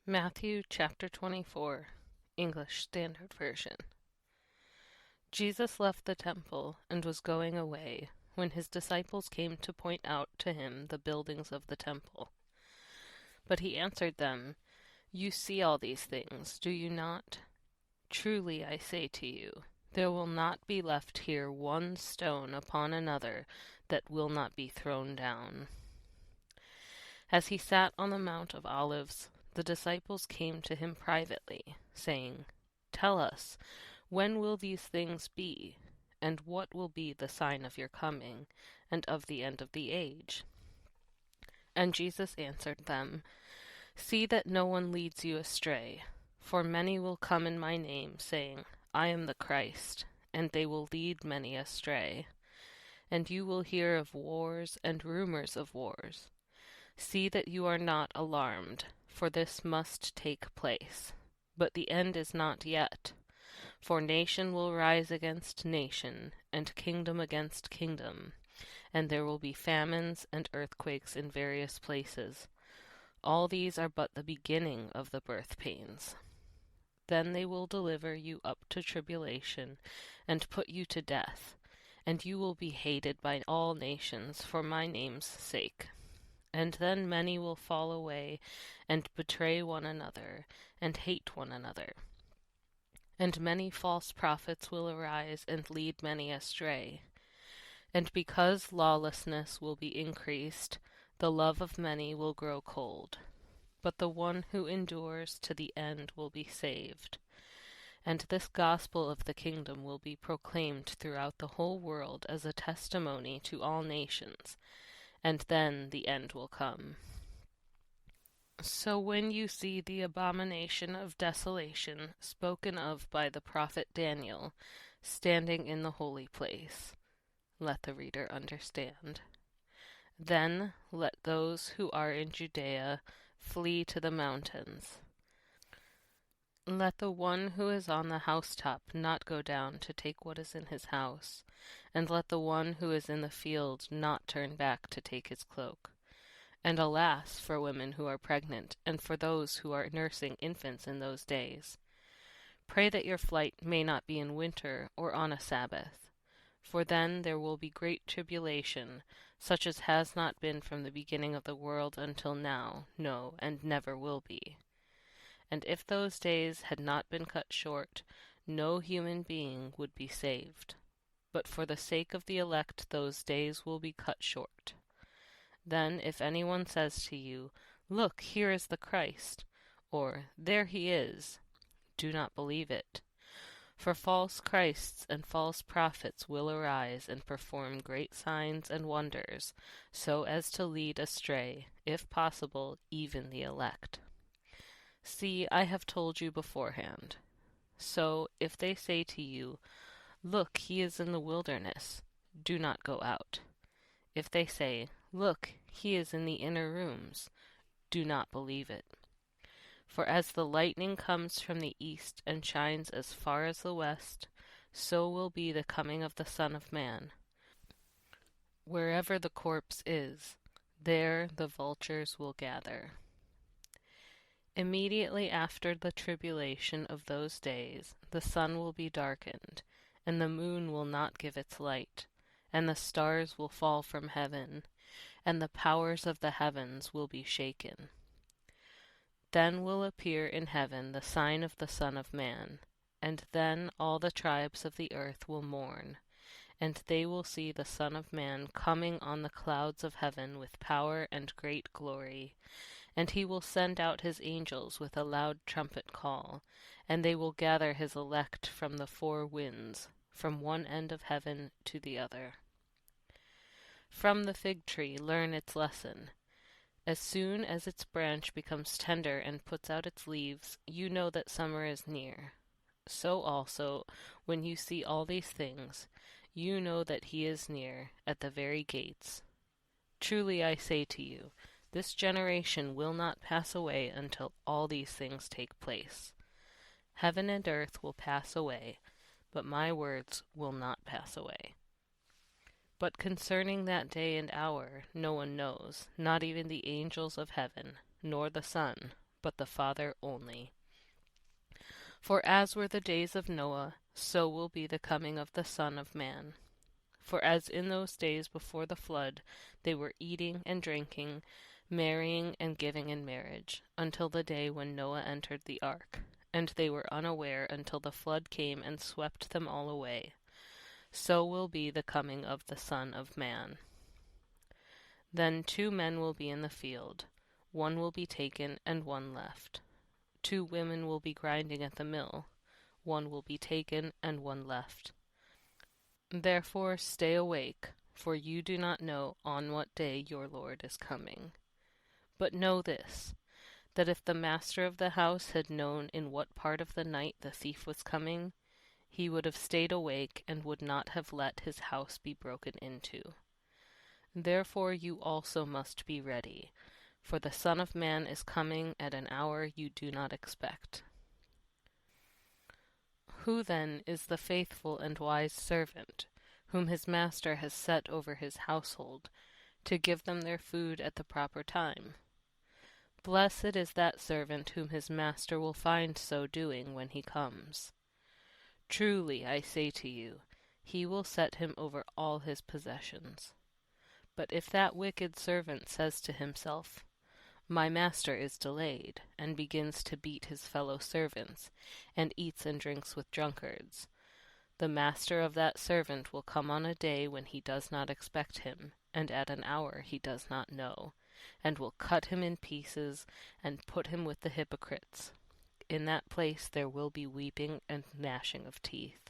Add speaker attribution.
Speaker 1: Matthew chapter 24, English Standard Version. Jesus left the temple and was going away when his disciples came to point out to him the buildings of the temple. But he answered them, "You see all these things, do you not? Truly I say to you, there will not be left here one stone upon another that will not be thrown down." As he sat on the Mount of Olives, the disciples came to him privately, saying, "Tell us, when will these things be? And what will be the sign of your coming, and of the end of the age?" And Jesus answered them, "See that no one leads you astray. For many will come in my name, saying, 'I am the Christ,' and they will lead many astray. And you will hear of wars and rumors of wars. See that you are not alarmed, for this must take place. But the end is not yet. For nation will rise against nation, and kingdom against kingdom, and there will be famines and earthquakes in various places. All these are but the beginning of the birth pains. Then they will deliver you up to tribulation, and put you to death, and you will be hated by all nations for my name's sake. And then many will fall away, and betray one another, and hate one another. And many false prophets will arise, and lead many astray. And because lawlessness will be increased, the love of many will grow cold. But the one who endures to the end will be saved. And this gospel of the kingdom will be proclaimed throughout the whole world as a testimony to all nations, and then the end will come. So when you see the abomination of desolation spoken of by the prophet Daniel standing in the holy place, let the reader understand. Then let those who are in Judea flee to the mountains. Let the one who is on the housetop not go down to take what is in his house, and let the one who is in the field not turn back to take his cloak. And alas for women who are pregnant, and for those who are nursing infants in those days. Pray that your flight may not be in winter or on a Sabbath, for then there will be great tribulation, such as has not been from the beginning of the world until now, no, and never will be. And if those days had not been cut short, no human being would be saved. But for the sake of the elect those days will be cut short. Then if anyone says to you, 'Look, here is the Christ,' or 'There he is,' do not believe it. For false Christs and false prophets will arise and perform great signs and wonders, so as to lead astray, if possible, even the elect. See, I have told you beforehand. So, if they say to you, 'Look, he is in the wilderness,' do not go out. If they say, 'Look, he is in the inner rooms,' do not believe it. For as the lightning comes from the east and shines as far as the west, so will be the coming of the Son of Man. Wherever the corpse is, there the vultures will gather." Immediately after the tribulation of those days, the sun will be darkened, and the moon will not give its light, and the stars will fall from heaven, and the powers of the heavens will be shaken. Then will appear in heaven the sign of the Son of Man, and then all the tribes of the earth will mourn, and they will see the Son of Man coming on the clouds of heaven with power and great glory. And he will send out his angels with a loud trumpet call, and they will gather his elect from the four winds, from one end of heaven to the other. From the fig tree learn its lesson. As soon as its branch becomes tender and puts out its leaves, you know that summer is near. So also, when you see all these things, you know that he is near, at the very gates. Truly I say to you, this generation will not pass away until all these things take place. Heaven and earth will pass away, but my words will not pass away. But concerning that day and hour no one knows, not even the angels of heaven, nor the Son, but the Father only. For as were the days of Noah, so will be the coming of the Son of Man. For as in those days before the flood, they were eating and drinking, marrying and giving in marriage, until the day when Noah entered the ark, and they were unaware until the flood came and swept them all away. So will be the coming of the Son of Man. Then 2 men will be in the field, one will be taken and one left. 2 women will be grinding at the mill, one will be taken and one left. Therefore stay awake, for you do not know on what day your Lord is coming. But know this, that if the master of the house had known in what part of the night the thief was coming, he would have stayed awake and would not have let his house be broken into. Therefore you also must be ready, for the Son of Man is coming at an hour you do not expect. Who then is the faithful and wise servant, whom his master has set over his household, to give them their food at the proper time? Blessed is that servant whom his master will find so doing when he comes. Truly, I say to you, he will set him over all his possessions. But if that wicked servant says to himself, My master is delayed, and begins to beat his fellow servants, and eats and drinks with drunkards, the master of that servant will come on a day when he does not expect him, and at an hour he does not know, and will cut him in pieces, and put him with the hypocrites. In that place there will be weeping and gnashing of teeth.